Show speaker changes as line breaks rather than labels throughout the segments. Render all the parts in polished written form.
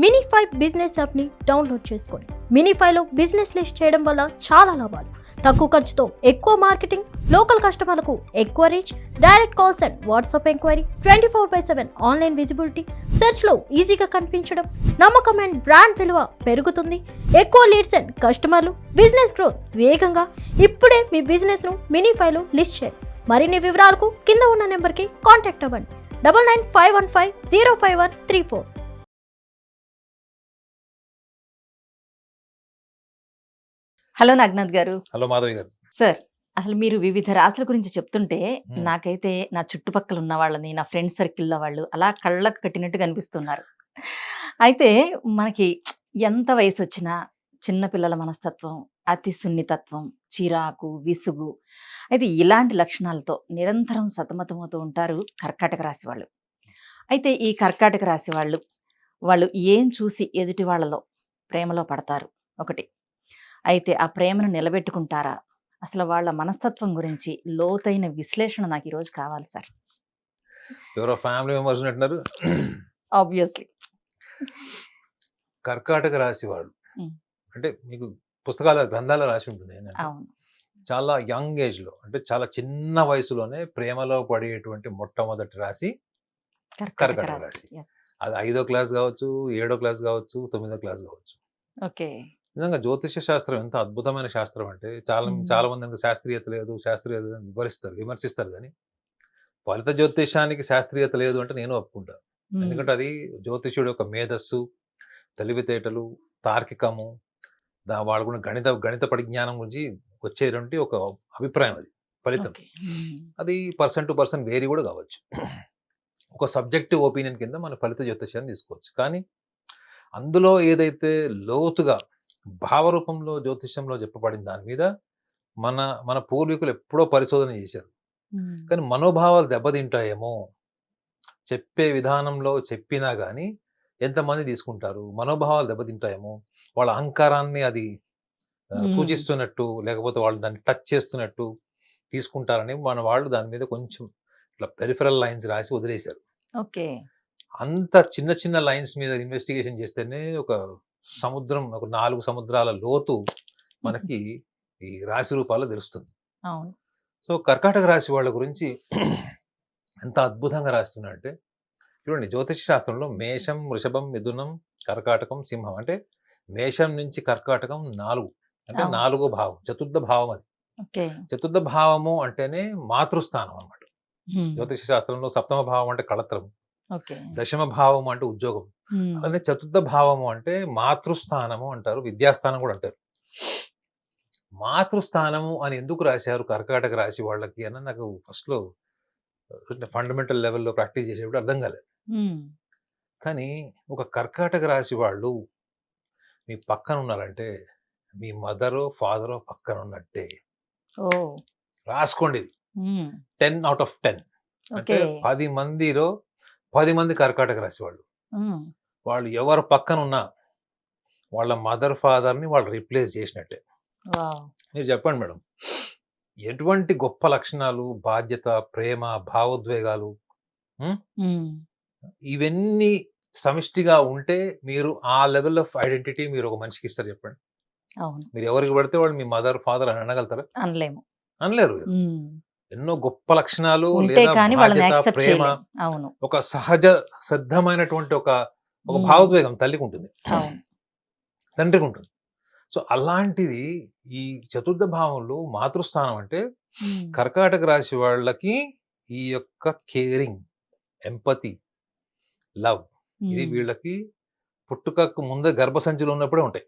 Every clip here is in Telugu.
మినిఫై బిజినెస్ యాప్ని డౌన్లోడ్ చేసుకోండి. మినిఫైలో బిజినెస్ లిస్ట్ చేయడం వల్ల చాలా లాభాలు. తక్కువ ఖర్చుతో ఎక్కువ మార్కెటింగ్, లోకల్ కస్టమర్లకు ఎక్కువ reach, direct calls and WhatsApp enquiry, 24/7 online visibility, సెర్చ్లో ఈజీగా కనిపించడం, నమ్మకం అండ్ బ్రాండ్ విలువ పెరుగుతుంది. ఎక్కువ లీడ్స్ అండ్ కస్టమర్లు, బిజినెస్ గ్రోత్ వేగంగా. ఇప్పుడే మీ బిజినెస్ను మినిఫైలో లిస్ట్ చేయండి. మరిన్ని వివరాలకు కింద ఉన్న నెంబర్కి కాంటాక్ట్ అవ్వండి. 9951505134.
హలో నాగనాథ్ గారు.
హలో మాధవి గారు.
సార్, అసలు మీరు వివిధ రాశుల గురించి చెప్తుంటే నాకైతే నా చుట్టుపక్కల ఉన్న వాళ్ళని, నా ఫ్రెండ్ సర్కిల్లో వాళ్ళు అలా కళ్ళకు కట్టినట్టు కనిపిస్తున్నారు. అయితే మనకి ఎంత వయసు వచ్చినా చిన్నపిల్లల మనస్తత్వం, అతి సున్నితత్వం, చిరాకు, విసుగు, అయితే ఇలాంటి లక్షణాలతో నిరంతరం సతమతమవుతూ ఉంటారు కర్కాటక రాశి వాళ్ళు. అయితే ఈ కర్కాటక రాశి వాళ్ళు ఏం చూసి ఎదుటి వాళ్ళలో ప్రేమలో పడతారు ఒకటి. అయితే ఆ ప్రేమను నిలబెట్టుకుంటారా? అసలు వాళ్ళ మనస్తత్వం గురించి లోతైన విశ్లేషణ నాకు ఈరోజు కావాలి సార్.
ఎవరో ఫ్యామిలీ మెంబర్స్ అంటున్నారు.
ఆబ్వియస్లీ
కర్కాటక రాశి వాళ్ళు అంటే మీకు పుస్తకాల గ్రంథాల రాసి ఉంటుంది ఏంటంటే చాలా యంగ్ ఏజ్ లో, అంటే చాలా చిన్న వయసులోనే ప్రేమలో పడేటువంటి మొట్టమొదటి రాశి కర్కాటక రాశి. అది 5వ క్లాస్ కావచ్చు, 7వ క్లాస్ కావచ్చు, 9వ క్లాస్ కావచ్చు.
ఓకే.
నిజంగా జ్యోతిష శాస్త్రం ఎంత అద్భుతమైన శాస్త్రం అంటే చాలా మంది శాస్త్రీయత లేదు అని విమర్శిస్తారు కానీ ఫలిత జ్యోతిషానికి శాస్త్రీయత లేదు అంటే నేను ఒప్పుకుంటాను. ఎందుకంటే అది జ్యోతిషుడు యొక్క మేధస్సు, తెలివితేటలు, తార్కికము, వాడుకున్న గణిత పరిజ్ఞానం గురించి వచ్చేటువంటి ఒక అభిప్రాయం. అది ఫలితం. అది పర్సన్ టు పర్సన్ వేరీ కూడా కావచ్చు. ఒక సబ్జెక్టివ్ ఒపీనియన్ కింద మన ఫలిత జ్యోతిషాన్ని తీసుకోవచ్చు. కానీ అందులో ఏదైతే లోతుగా భావరూపంలో జ్యోతిషంలో చెప్పబడిన దాని మీద మన పూర్వీకులు ఎప్పుడో పరిశోధన చేశారు. కానీ మనోభావాలు దెబ్బతింటాయేమో, చెప్పే విధానంలో చెప్పినా కానీ ఎంతమంది తీసుకుంటారు, మనోభావాలు దెబ్బతింటాయేమో, వాళ్ళ అహంకారాన్ని అది సూచిస్తున్నట్టు, లేకపోతే వాళ్ళు దాన్ని టచ్ చేస్తున్నట్టు తీసుకుంటారని మన వాళ్ళు దాని మీద కొంచెం ఇట్లా పెరిఫరల్ లైన్స్ రాసి వదిలేశారు.
ఓకే.
అంత చిన్న చిన్న లైన్స్ మీద ఇన్వెస్టిగేషన్ చేస్తేనే ఒక 4 సముద్రాల లోతు మనకి ఈ రాశి రూపాల్లో తెలుస్తుంది. సో కర్కాటక రాశి వాళ్ళ గురించి ఎంత అద్భుతంగా రాస్తున్నారంటే చూడండి, జ్యోతిష శాస్త్రంలో మేషం, వృషభం, మిథునం, కర్కాటకం, సింహం, అంటే మేషం నుంచి కర్కాటకం 4, అంటే 4వ భావం, చతుర్థ భావం. అది చతుర్థ భావము అంటేనే మాతృస్థానం అన్నమాట. జ్యోతిష శాస్త్రంలో 7వ భావం అంటే కళత్రం, దశమ భావం అంటే ఉద్యోగం, అలానే చతుర్థ భావము అంటే మాతృస్థానము అంటారు, విద్యాస్థానం కూడా అంటారు. మాతృస్థానము అని ఎందుకు రాశారు కర్కాటక రాశి వాళ్ళకి అని నాకు ఫస్ట్ లో ఫండమెంటల్ లెవెల్లో ప్రాక్టీస్ చేసేప్పుడు అర్థం కాలేదు. కానీ ఒక కర్కాటక రాశి వాళ్ళు మీ పక్కన ఉన్నారంటే మీ మదరో ఫాదరో పక్కన ఉన్నట్టే. రాసుకోండి, 10 out of 10. అంటే 10 మందిలో 10 మంది కర్కాటక రాశి వాళ్ళు ఎవరు పక్కన ఉన్నా వాళ్ళ మదర్ ఫాదర్ని వాళ్ళు రీప్లేస్ చేసినట్టే. మీరు చెప్పండి మేడం, ఎటువంటి గొప్ప లక్షణాలు, బాధ్యత, ప్రేమ, భావోద్వేగాలు ఇవన్నీ సమిష్టిగా ఉంటే మీరు ఆ లెవెల్ ఆఫ్ ఐడెంటిటీ మీరు ఒక మనిషికి ఇస్తారు చెప్పండి. మీరు ఎవరికి పడితే వాళ్ళు మీ మదర్ ఫాదర్ అని అనగలుగుతారా? అనలేరు. ఎన్నో గొప్ప లక్షణాలు లేదా బాధ్యత, ప్రేమ, ఒక సహజ సిద్ధమైనటువంటి ఒక భావోద్వేగం తల్లికి ఉంటుంది, తండ్రికి ఉంటుంది. సో అలాంటిది ఈ చతుర్థ భావంలో మాతృస్థానం అంటే కర్కాటక రాశి వాళ్ళకి ఈ యొక్క కేరింగ్, ఎంపతి, లవ్ ఇది వీళ్ళకి పుట్టుకకు ముందే గర్భసంచిలో ఉన్నప్పుడే ఉంటాయి.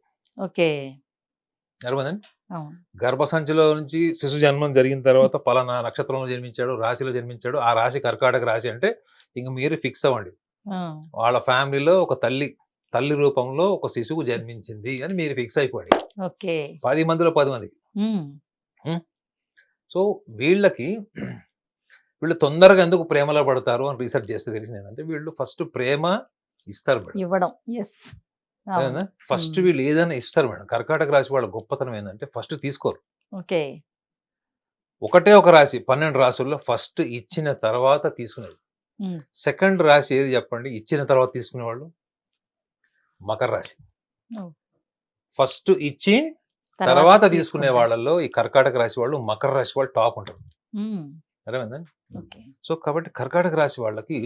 గర్భసంచిలో నుంచి శిశు జన్మం జరిగిన తర్వాత పలానా నక్షత్రంలో జన్మించాడు, రాశిలో జన్మించాడు, ఆ రాశి కర్కాటక రాశి అంటే ఇంక మీరు ఫిక్స్ అవ్వండి, వాళ్ళ ఫ్యామిలీలో ఒక తల్లి రూపంలో ఒక శిశువు జన్మించింది అని మీరు ఫిక్స్ అయిపోండి. 10 మందిలో 10 మందికి. సో వీళ్ళు తొందరగా ఎందుకు ప్రేమలో పడతారు అని రీసెర్చ్ చేస్తే తెలిసింది ఏంటంటే వీళ్ళు ఫస్ట్ ప్రేమ ఇస్తారు మేడం. ఫస్ట్ వీళ్ళు ఏదైనా ఇస్తారు మేడం. కర్కాటక రాశి వాళ్ళ గొప్పతనం ఏంటంటే ఫస్ట్ తీసుకోరు. ఒకటే ఒక రాశి 12 రాశుల్లో ఫస్ట్ ఇచ్చిన తర్వాత తీసుకునేది. సెకండ్ రాశి ఏది చెప్పండి ఇచ్చిన తర్వాత తీసుకునేవాళ్ళు? మకర రాశి.
ఓ.
ఫస్ట్ ఇచ్చి తర్వాత తీసుకునే వాళ్ళల్లో ఈ కర్కాటక రాశి వాళ్ళు, మకర రాశి వాళ్ళు టాప్ ఉంటారు. అర్థమైందండి?
ఓకే.
సో కాబట్టి కర్కాటక రాశి వాళ్ళకి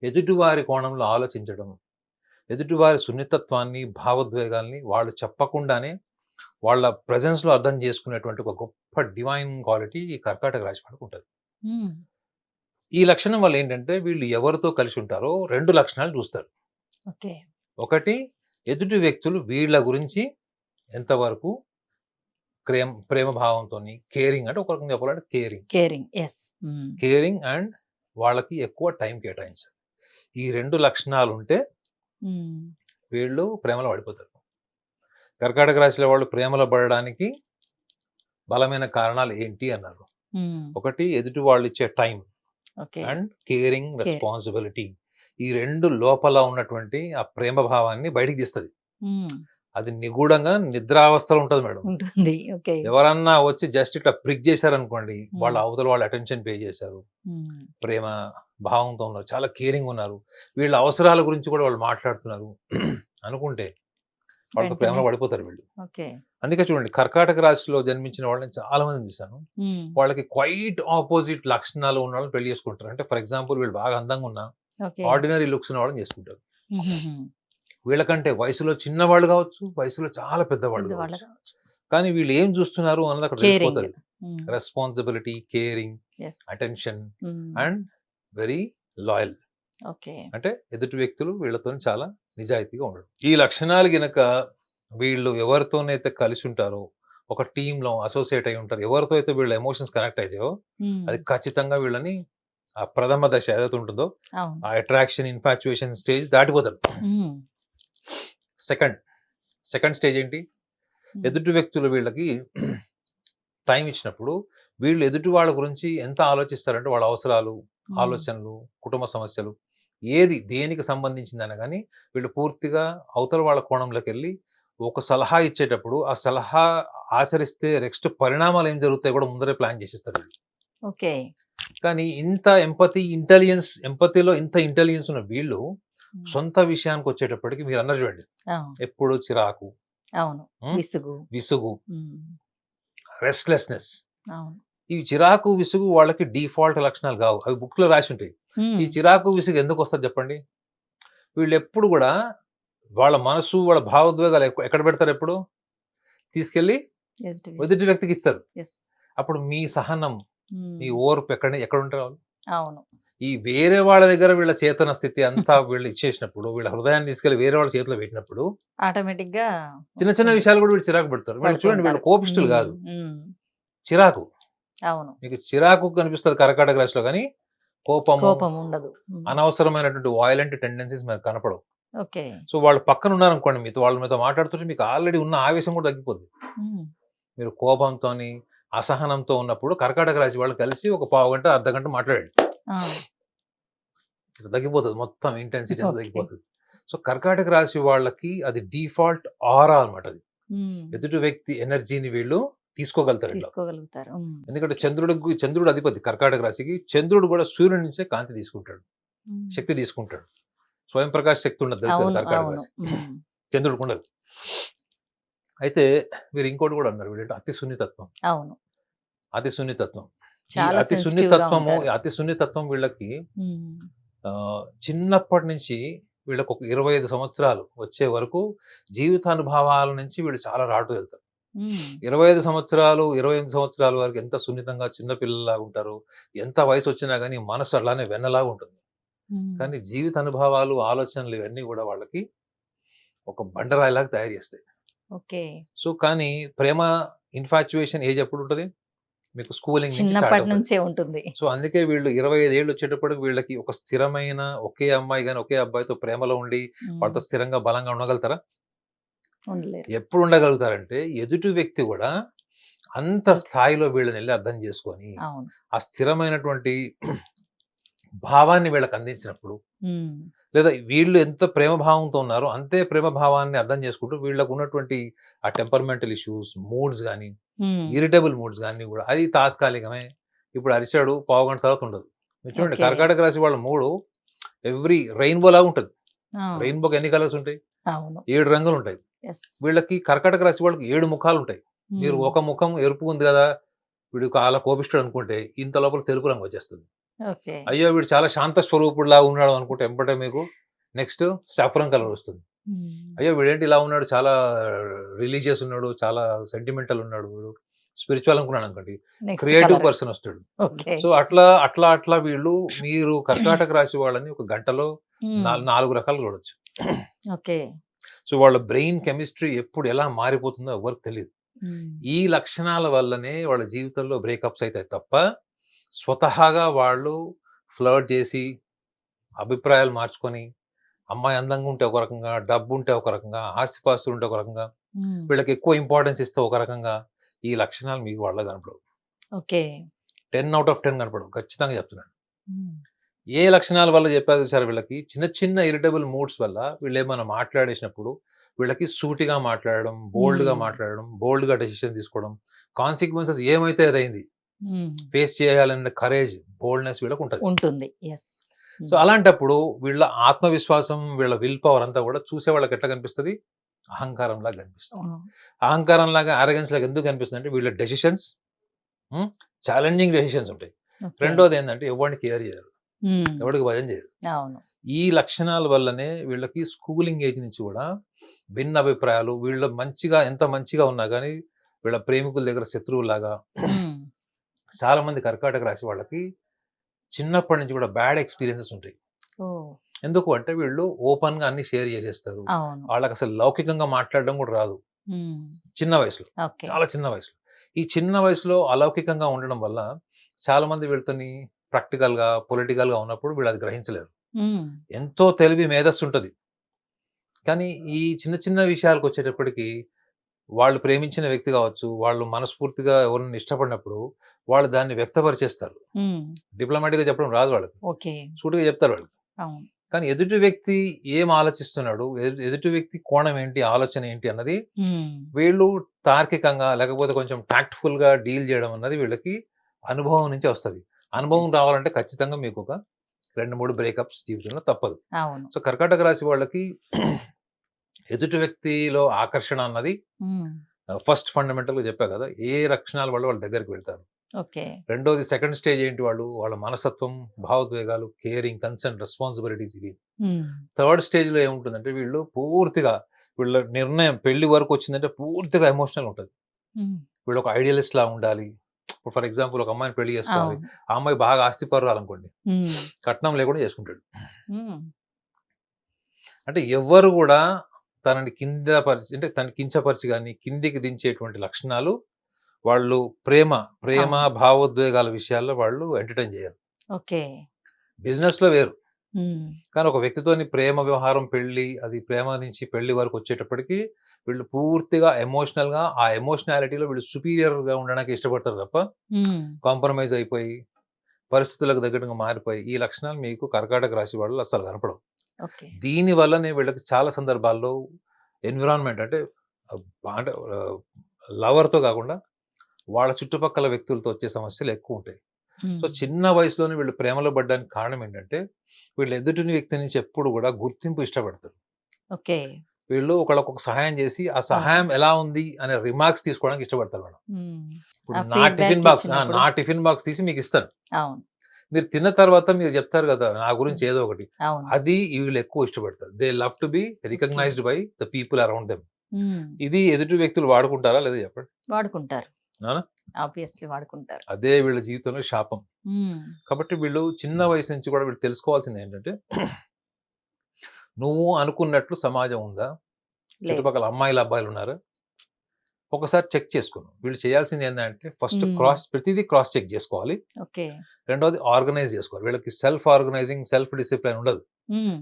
ఎదుటివారి కోణంలో ఆలోచించడం, ఎదుటివారి సున్నితత్వాన్ని, భావోద్వేగాల్ని వాళ్ళు చెప్పకుండానే వాళ్ళ presence లో అర్థం చేసుకునేటువంటి ఒక గొప్ప డివైన్ క్వాలిటీ ఈ కర్కాటక రాశి వాళ్ళకి ఉంటుంది. ఈ లక్షణం వల్ల ఏంటంటే వీళ్ళు ఎవరితో కలిసి ఉంటారో 2 లక్షణాలు చూస్తారు.
ఓకే.
ఒకటి, ఎదుటి వ్యక్తులు వీళ్ళ గురించి ఎంతవరకు ప్రేమ భావంతోని, కేరింగ్ అంటే ఒక రకంగా చెప్పాలంటే కేరింగ్ అండ్ వాళ్ళకి ఎక్కువ టైం కేటాయించాలి. ఈ 2 లక్షణాలు ఉంటే వీళ్ళు ప్రేమలో పడిపోతారు. కర్కాటక రాశిలో వాళ్ళు ప్రేమలో పడడానికి బలమైన కారణాలు ఏంటి అన్నారు. ఒకటి, ఎదుటి వాళ్ళు ఇచ్చే టైం అండ్ కేరింగ్ రెస్పాన్సిబిలిటీ. ఈ 2 లోపల ఉన్నటువంటి ఆ ప్రేమ భావాన్ని బయటికి తీస్తుంది. అది నిగూఢంగా నిద్రావస్థలో ఉంటుంది మేడం.
ఉంటుంది. ఓకే.
ఎవరన్నా వచ్చి జస్ట్ ఇట్లా ప్రిక్ చేశారనుకోండి, వాళ్ళ అవతల వాళ్ళు అటెన్షన్ పే చేశారు, ప్రేమ భావంతో ఉన్నారు, చాలా కేరింగ్ ఉన్నారు, వీళ్ళ అవసరాల గురించి కూడా వాళ్ళు మాట్లాడుతున్నారు అనుకుంటే వాళ్ళతో ప్రేమలో పడిపోతారు వీళ్ళు. అందుకే చూడండి, కర్కాటక రాశిలో జన్మించిన వాళ్ళని చాలా మంది చూశాను, వాళ్ళకి క్వైట్ ఆపోజిట్ లక్షణాలు ఉన్న వాళ్ళని పెళ్లి చేసుకుంటారు. అంటే ఫర్ ఎగ్జాంపుల్, వీళ్ళు బాగా అందంగా ఉన్నా ఆర్డినరీ లుక్స్ ఉన్న వాళ్ళని చేసుకుంటారు. వీళ్ళకంటే వయసులో చిన్నవాళ్ళు కావచ్చు, వయసులో చాలా పెద్దవాళ్ళు కావచ్చు, కానీ వీళ్ళు ఏం చూస్తున్నారు అన్నది అక్కడ తెలిసిపోతుంది. Responsibility, caring, attention and very loyal. అంటే ఎదుటి వ్యక్తులు వీళ్ళతో చాలా నిజాయితీగా ఉండడం. ఈ లక్షణాలు గినక వీళ్ళు ఎవరితోనైతే కలిసి ఉంటారో, ఒక టీంలో అసోసియేట్ అయి ఉంటారు, ఎవరితో అయితే వీళ్ళ ఎమోషన్స్ కనెక్ట్ అయ్యాయో అది ఖచ్చితంగా వీళ్ళని ఆ ప్రథమ దశ ఏదైతే ఉంటుందో ఆ అట్రాక్షన్, ఇన్ఫాచ్యుయేషన్ స్టేజ్ దాటిపోతారు. సెకండ్ స్టేజ్ ఏంటి? ఎదుటి వ్యక్తులు వీళ్ళకి టైం ఇచ్చినప్పుడు వీళ్ళు ఎదుటి వాళ్ళ గురించి ఎంత ఆలోచిస్తారంటే, వాళ్ళ అవసరాలు, ఆలోచనలు, కుటుంబ సమస్యలు, దేనికి సంబంధించిందన కానీ వీళ్ళు పూర్తిగా అవతల వాళ్ళ కోణంలోకి వెళ్ళి ఒక సలహా ఇచ్చేటప్పుడు ఆ సలహా ఆచరిస్తే నెక్స్ట్ పరిణామాలు ఏం జరుగుతాయి కూడా ముందరే ప్లాన్ చేసిస్తారు వీళ్ళు.
ఓకే.
కానీ ఇంత ఎంపతిలో ఇంత ఇంటెలిజెన్స్ ఉన్న వీళ్ళు సొంత విషయానికి వచ్చేటప్పటికి మీరు అన్నారు చూడండి, ఎప్పుడు చిరాకు, విసుగు, రెస్ట్లెస్నెస్. ఈ చిరాకు, విసుగు వాళ్ళకి డిఫాల్ట్ లక్షణాలు కావు, అవి బుక్ లో రాసి ఉంటాయి. ఈ చిరాకు, విసుగు ఎందుకు వస్తుంది చెప్పండి? వీళ్ళు ఎప్పుడు కూడా వాళ్ళ మనసు, వాళ్ళ భావోద్వేగాలు ఎక్కడ పెడతారు? ఎప్పుడు తీసుకెళ్లి ఎదుటి వ్యక్తికి ఇస్తారు. అప్పుడు మీ సహనం, మీ ఓర్పు ఎక్కడ ఉంటారు? ఈ వేరే వాళ్ళ దగ్గర వీళ్ళ చేతన స్థితి అంతా వీళ్ళు ఇచ్చేసినప్పుడు, వీళ్ళ హృదయాన్ని తీసుకెళ్లి వేరే వాళ్ళ చేతిలో పెట్టినప్పుడు
ఆటోమేటిక్ గా
చిన్న చిన్న విషయాలు కూడా వీళ్ళు చిరాకు పెడతారు. వీళ్ళు చూడండి, వీళ్ళు కోపిష్టులు కాదు, చిరాకు. మీకు చిరాకు కనిపిస్తుంది కర్కాటక రాశిలో, కానీ కోపం ఉండదు. అనవసరమైనటువంటి వాయిలెంట్ టెండెన్సీస్ మనకు కనపడవు. సో వాళ్ళు పక్కన ఉన్నారనుకోండి, మీతో మాట్లాడుతుంటే మీకు ఆల్రెడీ ఉన్న ఆవేశం కూడా తగ్గిపోద్ది. మీరు కోపంతో, అసహనంతో ఉన్నప్పుడు కర్కాటక రాశి వాళ్ళు కలిసి ఒక పావు గంట, అర్ధ గంట మాట్లాడండి, తగ్గిపోతుంది, మొత్తం ఇంటెన్సిటీ తగ్గిపోతుంది. సో కర్కాటక రాశి వాళ్ళకి అది డిఫాల్ట్ ఆరా అన్నమాట. అది ఎదుటి వ్యక్తి ఎనర్జీని వీళ్ళు తీసుకోగలుగుతారు. ఎందుకంటే చంద్రుడు అధిపతి కర్కాటక రాశికి. చంద్రుడు కూడా సూర్యుడి నుంచే కాంతి తీసుకుంటాడు, శక్తి తీసుకుంటాడు. స్వయం ప్రకాశ శక్తి ఉండదు తెలుసు కర్కాటక రాశి, చంద్రుడికి ఉండదు. అయితే మీరు ఇంకోటి కూడా అన్నారు, వీళ్ళు అతి సున్నితత్వం. అతి సున్నితత్వం వీళ్ళకి చిన్నప్పటి నుంచి వీళ్ళకి ఒక 25 సంవత్సరాలు వచ్చే వరకు జీవితానుభవాల నుంచి వీళ్ళు చాలా రాటు వెళ్తారు. 25 సంవత్సరాలు, 28 సంవత్సరాల వరకు ఎంత సున్నితంగా చిన్నపిల్లలాగా ఉంటారు. ఎంత వయసు వచ్చినా కానీ మనసు అలానే వెన్నలాగా ఉంటుంది. కానీ జీవిత అనుభవాలు, ఆలోచనలు ఇవన్నీ కూడా వాళ్ళకి ఒక బండరాయిలాగా తయారు చేస్తాయి. సో కానీ ప్రేమ, ఇన్ఫాచ్యుయేషన్ ఏజ్ ఎప్పుడు ఉంటుంది? మీకు స్కూలింగ్
నుంచే ఉంటుంది.
సో అందుకే వీళ్ళు 25 ఏళ్ళు వచ్చేటప్పటికి వీళ్ళకి ఒక స్థిరమైన ఒకే అమ్మాయి కానీ ఒకే అబ్బాయితో ప్రేమలో ఉండి వాళ్ళతో స్థిరంగా బలంగా ఉండగలుగుతారా? ఎప్పుడు ఉండగలుగుతారంటే ఎదుటి వ్యక్తి కూడా అంత స్థాయిలో వీళ్ళని వెళ్ళి అర్థం చేసుకొని ఆ స్థిరమైనటువంటి భావాన్ని వీళ్ళకి అందించినప్పుడు, లేదా వీళ్ళు ఎంత ప్రేమ భావంతో ఉన్నారో అంతే ప్రేమ భావాన్ని అర్థం చేసుకుంటూ వీళ్ళకు ఉన్నటువంటి ఆ టెంపర్మెంటల్ ఇష్యూస్, మూడ్స్ కానీ, ఇరిటబుల్ మూడ్స్ కానీ కూడా అది తాత్కాలికమే. ఇప్పుడు అరిచాడు, పావు గంట తర్వాత ఉండదు. మీరు చూడండి, కర్కాటక రాశి వాళ్ళ మూడు ఎవ్రీ రెయిన్బో లాగా ఉంటుంది. రెయిన్బోకి ఎన్ని కలర్స్ ఉంటాయి?
అవును.
7 రంగులు ఉంటాయి.
ఎస్.
వీళ్ళకి కర్కాటక రాశి వాళ్ళకి 7 ముఖాలు ఉంటాయి. మీరు ఒక ముఖం ఎరుపు ఉంది కదా, వీడు చాలా కోపిష్ఠుడు అనుకుంటే ఇంత లోపల తెలుపు రంగు వచ్చేస్తుంది.
ఓకే.
అయ్యో వీడు చాలా శాంత స్వరూపుడులా ఉన్నాడు అనుకుంటే ఎంబటే మీకు నెక్స్ట్ సాఫ్రాన్ కలర్ వస్తుంది. అయ్యో వీడేంటి ఇలా ఉన్నాడు, చాలా రిలీజియస్ ఉన్నాడు, చాలా సెంటిమెంటల్ ఉన్నాడు, వీడు స్పిరిచువల్ అనుకున్నాడు అనుకోండి,
నెక్స్ట్
క్రియేటివ్
కలర్.
పర్సన్ వస్తాడు.
ఓకే.
సో అట్లా వీళ్ళు మీరు కర్కాటక రాశి వాళ్ళని ఒక గంటలో 4 రకాలు చూడొచ్చు.
ఓకే.
సో వాళ్ళ బ్రెయిన్ కెమిస్ట్రీ ఎప్పుడు ఎలా మారిపోతుందో ఎవరికి తెలియదు. ఈ లక్షణాల వల్లనే వాళ్ళ జీవితంలో బ్రేకప్స్ అవుతాయి తప్ప స్వతహాగా వాళ్ళు ఫ్లర్ట్ చేసి అభిప్రాయాలు మార్చుకొని అమ్మాయి అందంగా ఉంటే ఒక రకంగా, డబ్బు ఉంటే ఒక రకంగా, ఆస్తిపాస్తులు ఉంటే ఒక రకంగా, వీళ్ళకి ఎక్కువ ఇంపార్టెన్స్ ఇస్తే ఒక రకంగా, ఈ లక్షణాలు మీకు వాళ్ళ కనపడవు.
ఓకే.
10 out of 10 కనపడవు, ఖచ్చితంగా చెప్తున్నాను. ఏ లక్షణాల వల్ల చెప్పారు సార్, వీళ్ళకి చిన్న చిన్న ఇరిటబుల్ మూడ్స్ వల్ల వీళ్ళు ఏమైనా మాట్లాడేసినప్పుడు వీళ్ళకి సూటిగా మాట్లాడడం, బోల్డ్గా మాట్లాడడం, బోల్డ్గా డెసిషన్ తీసుకోవడం, కాన్సిక్వెన్సెస్ ఏమైతే అదైంది ఫేస్ చేయాలన్న కరేజ్, బోల్డ్నెస్ వీళ్ళకి
ఉంటుంది. ఎస్.
సో అలాంటప్పుడు వీళ్ళ ఆత్మవిశ్వాసం, వీళ్ళ విల్ పవర్ అంతా కూడా చూసే వాళ్ళకి ఎట్లా కనిపిస్తుంది? అహంకారం లాగా కనిపిస్తుంది. అహంకారం లాగా, అరగెన్స్ లాగా ఎందుకు కనిపిస్తుంది అంటే వీళ్ళ డెసిషన్స్ ఛాలెంజింగ్ డెసిషన్స్ ఉంటాయి. రెండోది ఏంటంటే ఎవరిని కేర్ చేయరు, ఎవరికి భయం చేయరు.
అవును.
ఈ లక్షణాల వల్లనే వీళ్ళకి స్కూలింగ్ ఏజ్ నుంచి కూడా భిన్న అభిప్రాయాలు, వీళ్ళ ఎంత మంచిగా ఉన్నా కానీ వీళ్ళ ప్రేమికుల దగ్గర శత్రువులాగా చాలా మంది కర్కాటక రాశి వాళ్ళకి చిన్నప్పటి నుంచి కూడా బ్యాడ్ ఎక్స్పీరియన్సెస్ ఉంటాయి. ఎందుకు అంటే వీళ్ళు ఓపెన్ గా అన్ని షేర్ చేసేస్తారు. వాళ్ళకి అసలు లౌకికంగా మాట్లాడడం కూడా రాదు చిన్న వయసులో, చాలా చిన్న వయసులో. ఈ చిన్న వయసులో అలౌకికంగా ఉండడం వల్ల చాలా మంది వీళ్ళతోని ప్రాక్టికల్ గా, పొలిటికల్ గా ఉన్నప్పుడు వీళ్ళు అది గ్రహించలేరు. ఎంతో తెలివి, మేధస్సు ఉంటది, కానీ ఈ చిన్న చిన్న విషయాలకు వచ్చేటప్పటికి వాళ్ళు ప్రేమించిన వ్యక్తి కావచ్చు, వాళ్ళు మనస్ఫూర్తిగా ఎవరిని ఇష్టపడినప్పుడు వాళ్ళు దాన్ని వ్యక్తపరిచేస్తారు. డిప్లొమాటిక్ గా చెప్పడం రాదు వాళ్ళకి, సూటిగా చెప్తారు వాళ్ళు. కానీ ఎదుటి వ్యక్తి ఏం ఆలోచిస్తున్నాడు, ఎదుటి వ్యక్తి కోణం ఏంటి, ఆలోచన ఏంటి అన్నది వీళ్ళు తార్కికంగా లేకపోతే కొంచెం టాక్ట్ఫుల్ గా డీల్ చేయడం అన్నది వీళ్ళకి అనుభవం నుంచి వస్తుంది. అనుభవం రావాలంటే ఖచ్చితంగా మీకు ఒక 2-3 బ్రేకప్స్ జీవితంలో తప్పదు. సో కర్కాటక రాశి వాళ్ళకి ఎదుటి వ్యక్తిలో ఆకర్షణ అన్నది ఫస్ట్ ఫండమెంటల్ గా చెప్పా కదా, ఏ లక్షణాల వల్ల వాళ్ళ దగ్గరికి వెళ్తారు. రెండోది సెకండ్ స్టేజ్ ఏంటి, వాళ్ళ మనసత్వం, భావోద్వేగాలు, కేరింగ్, కన్సర్న్, రెస్పాన్సిబిలిటీస్ ఇవి. థర్డ్ స్టేజ్ లో ఏముంటుందంటే వీళ్ళు పూర్తిగా వీళ్ళ నిర్ణయం పెళ్లి వరకు వచ్చిందంటే పూర్తిగా ఎమోషనల్ ఉంటుంది. వీళ్ళు ఒక ఐడియలిస్ట్ లా ఉండాలి. ఫర్ ఎగ్జాంపుల్ ఒక అమ్మాయిని పెళ్లి చేసుకోవాలి, ఆ అమ్మాయి బాగా ఆస్తిపరురాలనుకోండి, కట్నం లేకుండా చేసుకుంటాడు. అంటే ఎవరు కూడా తనని తనని కించపరిచి కానీ కిందికి దించేటువంటి లక్షణాలు వాళ్ళు ప్రేమ భావోద్వేగాల విషయాల్లో వాళ్ళు ఎంటర్టైన్ చేయరు. బిజినెస్ లో వేరు, కానీ ఒక వ్యక్తితోని ప్రేమ వ్యవహారం, పెళ్లి, అది ప్రేమ నుంచి పెళ్లి వరకు వచ్చేటప్పటికి వీళ్ళు పూర్తిగా ఎమోషనల్ గా, ఆ ఎమోషనాలిటీలో వీళ్ళు సుపీరియర్ గా ఉండడానికి ఇష్టపడతారు తప్ప కాంప్రమైజ్ అయిపోయి పరిస్థితులకు తగ్గట్టుగా మారిపోయి ఈ లక్షణాలు మీకు కర్కాటక రాశి వాళ్ళు అసలు కనపడవు. దీని వల్లనే వీళ్ళకి చాలా సందర్భాల్లో ఎన్విరాన్మెంట్ అంటే లవర్ తో కాకుండా వాళ్ళ చుట్టుపక్కల వ్యక్తులతో వచ్చే సమస్యలు ఎక్కువ ఉంటాయి. సో చిన్న వయసులోనే వీళ్ళు ప్రేమలో పడ్డానికి కారణం ఏంటంటే వీళ్ళు ఎదుటిని వ్యక్తి నుంచి ఎప్పుడు కూడా గుర్తింపు ఇష్టపడతారు. వీళ్ళు ఒకళ్ళకొక సహాయం చేసి ఆ సహాయం ఎలా ఉంది అనే రిమార్క్స్ తీసుకోవడానికి ఇష్టపడతారు మేడం. ఇప్పుడు నా టిఫిన్ బాక్స్ తీసి మీకు ఇస్తాను, మీరు తిన్న తర్వాత మీరు చెప్తారు కదా నా గురించి ఏదో ఒకటి, అది వీళ్ళు ఎక్కువ ఇష్టపడతారు. They love to be recognised by the people around them. ఇది ఎదుటి వ్యక్తులు వాడుకుంటారా లేదా చెప్పండి?
వాడుకుంటారు, ఆబ్వియస్లీ వాడుకుంటారు.
అదే వీళ్ళ జీవితంలో శాపం. కాబట్టి వీళ్ళు చిన్న వయసు నుంచి కూడా వీళ్ళు తెలుసుకోవాల్సింది ఏంటంటే నువ్వు అనుకున్నట్లు సమాజం ఉందా, చుట్టుపక్కల అమ్మాయిలు అబ్బాయిలు ఉన్నారా, ఒకసారి చెక్ చేసుకోను. వీళ్ళు చేయాల్సింది ఏంటంటే ఫస్ట్ ప్రతిదీ క్రాస్ చెక్ చేసుకోవాలి. రెండోది ఆర్గనైజ్ చేసుకోవాలి. వీళ్ళకి సెల్ఫ్ ఆర్గనైజింగ్, సెల్ఫ్ డిసిప్లిన్ ఉండదు.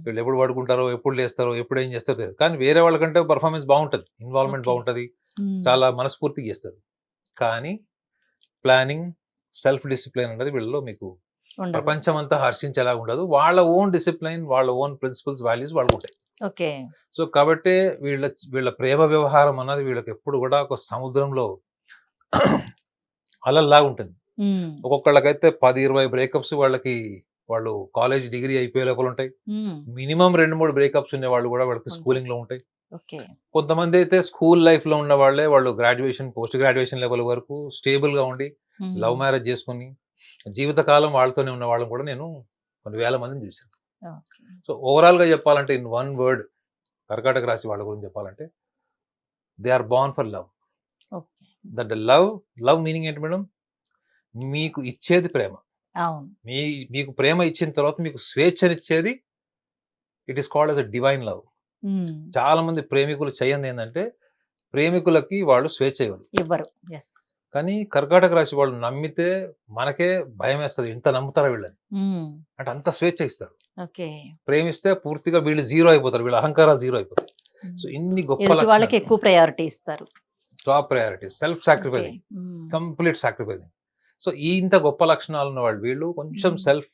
వీళ్ళు ఎప్పుడు పడుకుంటారో, ఎప్పుడు లేస్తారో, ఎప్పుడు ఏం చేస్తారో తెలియదు. కానీ వేరే వాళ్ళకంటే పర్ఫార్మెన్స్ బాగుంటది, ఇన్వాల్వ్మెంట్ బాగుంటది, చాలా మనస్ఫూర్తిగా చేస్తారు. కానీ ప్లానింగ్, సెల్ఫ్ డిసిప్లిన్ అనేది వీళ్ళలో మీకు ప్రపంచం అంతా హర్షించేలా ఉండదు. వాళ్ళ ఓన్ డిసిప్లిన్, వాళ్ళ ఓన్ ప్రిన్సిపల్స్, వాల్యూస్ వాళ్ళకు ఉంటాయి. సో కాబట్టి వీళ్ళ ప్రేమ వ్యవహారం అన్నది వీళ్ళకి ఎప్పుడు కూడా ఒక సముద్రంలో అలల్లాగా ఉంటుంది. ఒక్కొక్కళ్ళకైతే 10-20 బ్రేకప్స్ వాళ్ళకి వాళ్ళు కాలేజ్ డిగ్రీ అయిపోయే లోపల ఉంటాయి.
ఉమ్,
మినిమం 2-3 బ్రేకప్స్ ఉన్న వాళ్ళు కూడా వాళ్ళకి
ఉంటాయి.
స్కూలింగ్ లో ఉంటాయి.
ఓకే.
కొంతమంది అయితే స్కూల్ లైఫ్ లో ఉన్న వాళ్ళే వాళ్ళు గ్రాడ్యుయేషన్ పోస్ట్ గ్రాడ్యుయేషన్ లెవెల్ వరకు స్టేబుల్ గా ఉండి
ఉమ్,
లవ్ మ్యారేజ్ చేసుకుని జీవితకాలం వాళ్ళతోనే ఉన్న వాళ్ళని కూడా నేను కొన్ని వేల మందిని చూశాను.
ఓకే.
సో ఓవరాల్ గా చెప్పాలంటే ఇన్ వన్ వర్డ్ కర్కాటక రాశి వాళ్ళ గురించి చెప్పాలంటే they are born for love.
Okay.
That love meaning ఏంటి మేడం? మీకు ఇచ్చేది ప్రేమ.
అవును.
మీకు ప్రేమ ఇచ్చిన తర్వాత మీకు స్వేచ్ఛనిచ్చేది it is called as a divine love.
Um,
చాలా మంది ప్రేమికులు చేయంది ఏంటంటే ప్రేమికులకి వాళ్ళు స్వేచ్ఛ ఇవ్వరు.
ఇవ్వరు. ఎస్.
కానీ కర్కాటక రాశి వాళ్ళు నమ్మితే మనకే భయం వేస్తుంది, ఇంత నమ్ముతారా వీళ్ళని అంటే అంత స్వేచ్ఛ ఇస్తారు.
ఓకే.
ప్రేమిస్తే పూర్తిగా వీళ్ళు జీరో అయిపోతారు, వీళ్ళ అహంకారాలు జీరో అయిపోతాయి. సో ఇన్ని గొప్ప
ఎదుటి వాళ్ళకి ఎక్కువ ప్రయారిటీ ఇస్తారు.
Top priority self sacrificing,
okay. Um,
complete sacrificing. So ఇంత గొప్ప లక్షణాలు ఉన్న వాళ్ళు వీళ్ళు కొంచెం సెల్ఫ్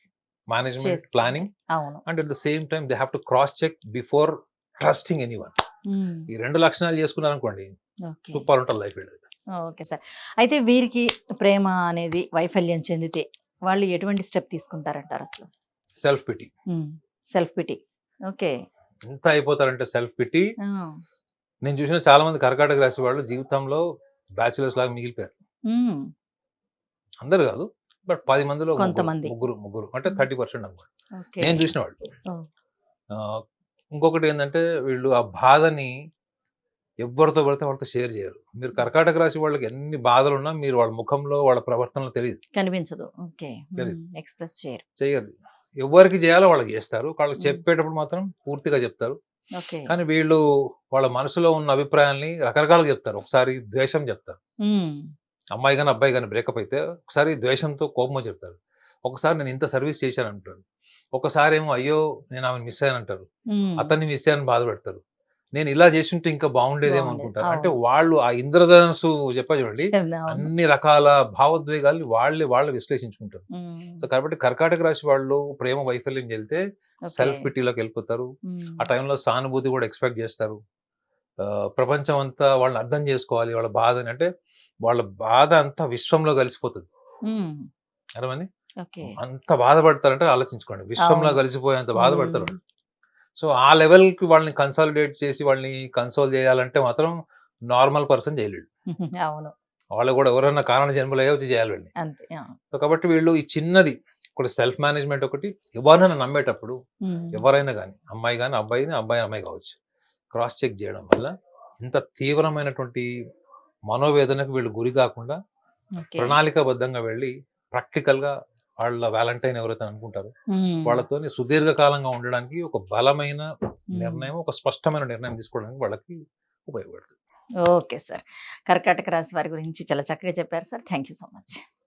మేనేజ్మెంట్
చేసుకుంటే.
ప్లానింగ్
అవును.
And at the same time they have to cross check before trusting anyone.
Um,
ఈ 2 లక్షణాలు చేసుకున్నారు అనుకోండి
ఓకే.
సూపర్ ఉంటుంది లైఫ్ వీళ్ళది.
Okay sir. అయితే వీరికి ప్రేమ అనేది వైఫల్యం చెందితే వాళ్ళు ఎటువంటి స్టెప్ తీసుకుంటారంటారు అసలు?
Self pity.
Self PT. Okay.
ఎంత అయిపోతారంటే సెల్ఫ్ పిటీ.
ఆ,
నేను చూసిన చాలా మంది కర్కాటక రాశి వాళ్ళు జీవితంలో బ్యాచులర్స్ లాగా మిగిలిపోయారు.
ఉమ్,
అందరు కాదు, బట్ 10 మందిలో
కొంతమంది.
ముగ్గురు అంటే 30% అనమాట
ఓకే.
నేను చూసిన వాళ్ళు.
ఓ.
ఆ, ఇంకొకటి ఏంటంటే వీళ్ళు ఆ బాధని ఎవరితో పడితే వాళ్ళతో షేర్ చేయరు. మీరు కర్కాటక రాశి వాళ్ళకి ఎన్ని బాధలు ఉన్నా మీరు వాళ్ళ ముఖంలో వాళ్ళ ప్రవర్తనలో తెలియదు,
కనిపించదు. ఓకే.
తెలీదు.
ఎక్స్ప్రెస్ చేయరు.
చేయరు. ఎవరికి చేయాలో వాళ్ళకి చేస్తారు, వాళ్ళకి
మ్మ్.
చెప్పేటప్పుడు మాత్రం పూర్తిగా చెప్తారు.
ఓకే.
కానీ వీళ్ళు వాళ్ళ మనసులో ఉన్న అభిప్రాయాల్ని రకరకాలుగా చెప్తారు. ఒకసారి ద్వేషం చెప్తారు,
ఉమ్,
అమ్మాయి కానీ అబ్బాయి కానీ బ్రేకప్ అయితే ఒకసారి ద్వేషంతో కోపంగా చెప్తారు, ఒకసారి నేను ఇంత సర్వీస్ చేశాను అంటారు, ఒకసారి ఏమో అయ్యో నేను ఆమెను మిస్ అయ్యాను అంటారు,
ఉమ్,
అతన్ని మిస్ అయ్యాను బాధపెడతారు, నేను ఇలా చేస్తుంటే ఇంకా బాగుండేదేమో
బాగుండేది.
అనుకుంటారు. అంటే
అవును.
వాళ్ళు ఆ ఇంద్రధనస్సు చెప్పా చూడండి,
అవును.
అన్ని రకాల భావోద్వేగాల్ని వాళ్ళు విశ్లేషించుకుంటారు.
ఉమ్,
సో కాబట్టి కర్కాటక రాశి వాళ్ళు ప్రేమ వైఫల్యం చెల్లితే
ఓకే.
సెల్ఫ్ పిటీలోకి వెళ్ళిపోతారు.
ఉమ్,
ఆ టైంలో సానుభూతి కూడా ఎక్స్పెక్ట్ చేస్తారు. ప్రపంచం అంతా వాళ్ళని అర్థం చేసుకోవాలి, వాళ్ళ బాధని. అంటే వాళ్ళ బాధ అంతా విశ్వంలో కలిసిపోతుంది.
ఉమ్,
అర్థమైంది?
ఓకే.
అంత బాధపడతారంటే ఆలోచించుకోండి, విశ్వంలో
అవును.
కలిసిపోయేంత బాధపడతారు
ఉమ్,
వాళ్ళు. సో ఆ లెవెల్కి వాళ్ళని కన్సాలిడేట్ చేసి వాళ్ళని కన్సోల్ చేయాలంటే మాత్రం నార్మల్ పర్సన్ చేయలేడు.
అవును.
వాళ్ళు కూడా ఎవరైనా కారణ జన్మలే వచ్చి చేయాలి వీళ్ళని.
అంతే. ఆ.
సో కాబట్టి వీళ్ళు ఈ చిన్నది ఒకటి సెల్ఫ్ మేనేజ్మెంట్, ఒకటి ఎవరైనా నమ్మేటప్పుడు
ఉమ్,
ఎవరైనా కానీ అమ్మాయి కానీ అబ్బాయి కావచ్చు, క్రాస్ చెక్ చేయడం వల్ల ఇంత తీవ్రమైనటువంటి మనోవేదనకు వీళ్ళు గురి కాకుండా
ఓకే.
ప్రణాళికాబద్ధంగా వెళ్ళి ప్రాక్టికల్గా వాళ్ళ వ్యాలంటైన్ ఎవరైతే అనుకుంటారో
ఉమ్,
వాళ్ళతో సుదీర్ఘకాలంగా ఉండడానికి ఒక బలమైన
ఉమ్.
నిర్ణయం, ఒక స్పష్టమైన నిర్ణయం తీసుకోవడానికి వాళ్ళకి ఉపయోగపడుతుంది.
Okay sir. కర్కాటక రాశి వారి గురించి చాలా చక్కగా చెప్పారు sir. Thank you so much.